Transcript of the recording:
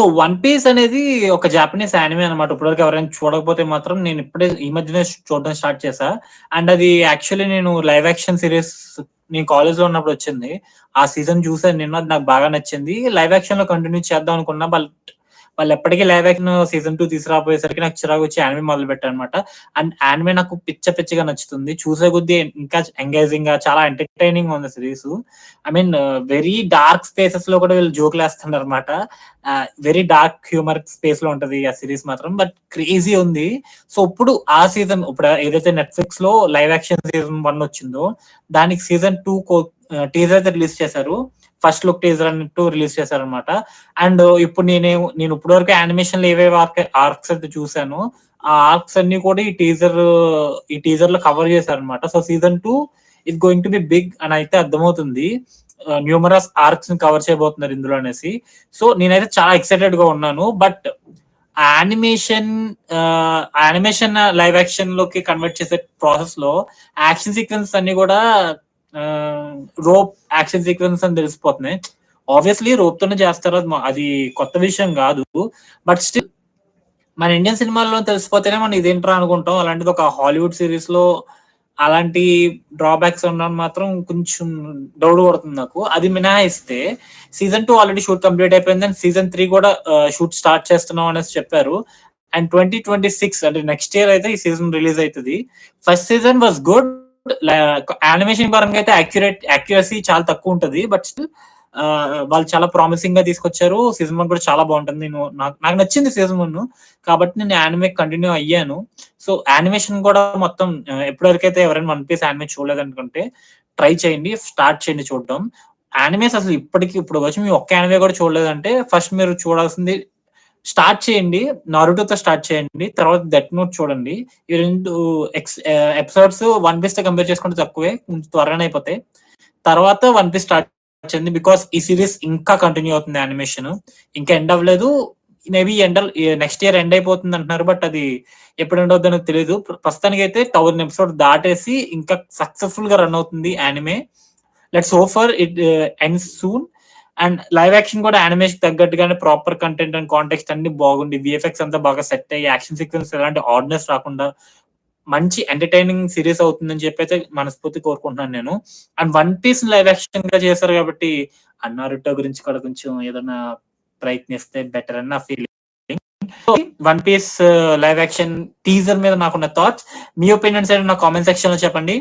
So 'one piece' అనేది ఒక Japanese anime అనమాట. ఇప్పటివరకు ఎవరైనా చూడకపోతే మాత్రం నేను ఇప్పుడే ఈ మధ్యనే చూడడం స్టార్ట్ చేశా. అండ్ అది యాక్చువల్లీ నేను లైవ్ యాక్షన్ సీరీస్ నేను కాలేజ్‌లో ఉన్నప్పుడు వచ్చింది. ఆ సీజన్ చూసాను నేను. అది నాకు బాగా నచ్చింది. లైవ్ యాక్షన్‌లో కంటిన్యూ చేద్దాం అనుకున్నా. వాళ్ళెప్పటికి లైవ్ యాక్షన్ సీజన్ 2 తీసుకురాపోయేసరికి నాకు చిరాకొచ్చి యానిమే మొదలుపెట్టాననమాట. అండ్ యానిమే నాకు పిచ్చిగా నచ్చుతుంది. చూసే కొద్దీ ఇంకా ఎంగేజింగ్‌గా చాలా ఎంటర్‌టైనింగ్‌గా ఉంది series. I mean very dark స్పేసెస్‌లో కూడా వీళ్ళు జోకులేస్తున్నారనమాట. వెరీ డార్క్ హ్యూమర్ స్పేస్‌లో ఉంటది ఆ సీరీస్ మాత్రం. బట్ క్రేజీ ఉంది. సో, ఇప్పుడు ఏదైతే నెట్‌ఫ్లిక్స్‌లో లైవ్ యాక్షన్ సీజన్ 1 వచ్చిందో, దానికి సీజన్ 2 టీజర్ అయితే రిలీజ్ చేశారు. ఫస్ట్ లుక్ టీజర్ అన్నట్టు రిలీజ్ చేశారనమాట. అండ్ ఇప్పుడు నేను ఇప్పటివరకు యానిమేషన్‌లో ఏవేవి ఆర్క్స్ అయితే చూసానో, ఆ ఆర్క్స్ అన్నీ కూడా ఈ టీజర్‌లో కవర్ చేశారనమాట. So, season 2 is going to be big అని అయితే అర్థమవుతుంది. న్యూమరస్ ఆర్క్స్‌ని కవర్ చేయబోతున్నారు ఇందులో అనేసి. సో, నేనైతే చాలా ఎక్సైటెడ్‌గా ఉన్నాను. బట్ యానిమేషన్ లైవ్ యాక్షన్‌లోకి కన్వర్ట్ చేసే ప్రాసెస్‌లో యాక్షన్ సీక్వెన్స్ అన్నీ కూడా రోప్ యాక్షన్ సీక్వెన్స్ అని తెలిసిపోతున్నాయి. ఆబ్వియస్లీ రోప్‌తోనే చేస్తారు. అది కొత్త విషయం గాదు. బట్ స్టిల్ మన ఇండియన్ సినిమాల్లో తెలిసిపోతేనే మనం ఇదేంట్రా అనుకుంటాం. అలాంటిది ఒక హాలీవుడ్ సీరీస్‌లో అలాంటి డ్రాబ్యాక్స్ ఉండడం మాత్రం కొంచెం డౌట్ కొడుతుంది నాకు. అది మినహాయిస్తే సీజన్ 2 ఆల్రెడీ షూట్ కంప్లీట్ అయిపోయింది. అండ్ సీజన్ 3 కూడా షూట్ స్టార్ట్ చేస్తున్నాం అనేసి చెప్పారు. అండ్ 2026 అంటే నెక్స్ట్ ఇయర్ అయితే ఈ సీజన్ రిలీజ్ అయితది. First season was good. Animation పరంగా అయితే యాక్యురసీ చాలా తక్కువ ఉంటది. బట్ స్టిల్ వాళ్ళు చాలా ప్రామిసింగ్ గా తీసుకొచ్చారు. సీజన్ 1 కూడా చాలా బాగుంటుంది. నాకు నచ్చింది సీజన్ 1. కాబట్టి నేను యానిమే కంటిన్యూ అయ్యాను. సో, యానిమేషన్ కూడా మొత్తం ఇప్పటివరకైతే ఎవరైనా 'వన్ పీస్' యానిమే చూడలేదనుకుంటే ట్రై చేయండి. స్టార్ట్ చేయండి చూడడం. యానిమేస్ అసలు ఇప్పుడు వచ్చి మీ ఒక్క యానిమే కూడా చూడలేదంటే ఫస్ట్ మీరు చూడాల్సింది స్టార్ట్ చేయండి. 'నారుటో'తో స్టార్ట్ చేయండి. తర్వాత 'డెత్ నోట్' చూడండి. ఈ 2 ఎపిసోడ్స్ 'వన్ పీస్‌తో కంపేర్ చేసుకుంటే తక్కువే. కొంచెం త్వరగానే అయిపోతాయి. తర్వాత 'వన్ పీస్' స్టార్ట్ చేయండి. బికాస్ ఈ సీరీస్ ఇంకా కంటిన్యూ అవుతుంది యానిమేషన్. ఇంకా ఎండ్ అవ్వలేదు. మేబీ నెక్స్ట్ ఇయర్ ఎండ్ అయిపోతుంది అంటున్నారు. బట్ అది ఎప్పుడు ఎండ్ అవుద్దో నాకు తెలీదు. ప్రస్తుతానికైతే 1000 ఎపిసోడ్ దాటేసి ఇంకా సక్సెస్‌ఫుల్‌గా రన్ అవుతుంది anime. Let's hope for it ends soon. And live action కూడా యానిమేషన్ తగ్గట్టుగానే ప్రాపర్ కంటెంట్ అండ్ కాంటెక్స్ట్ అన్ని బాగుండి, విఎఫ్ఎక్స్ అంతా బాగా సెట్ అయ్యి, యాక్షన్ సీక్వెన్స్ ఎలాంటి ఆడ్నెస్ రాకుండా మంచి ఎంటర్‌టైనింగ్ సీరీస్ అవుతుందని చెప్పైతే మనస్ఫూర్తిగా కోరుకుంటున్నాను నేను. అండ్ 'వన్ పీస్' లైవ్ యాక్షన్‌గా చేశారు కాబట్టి, ఆ 'నారుటో' గురించి కూడా కొంచెం ఏదన్నా ప్రయత్నిస్తే బెటర్ అని నా feeling. So, 'one piece' live action teaser మీద నాకున్న థాట్స్. మీ ఒపీనియన్స్ ఏంటో నా కామెంట్ సెక్షన్‌లో చెప్పండి.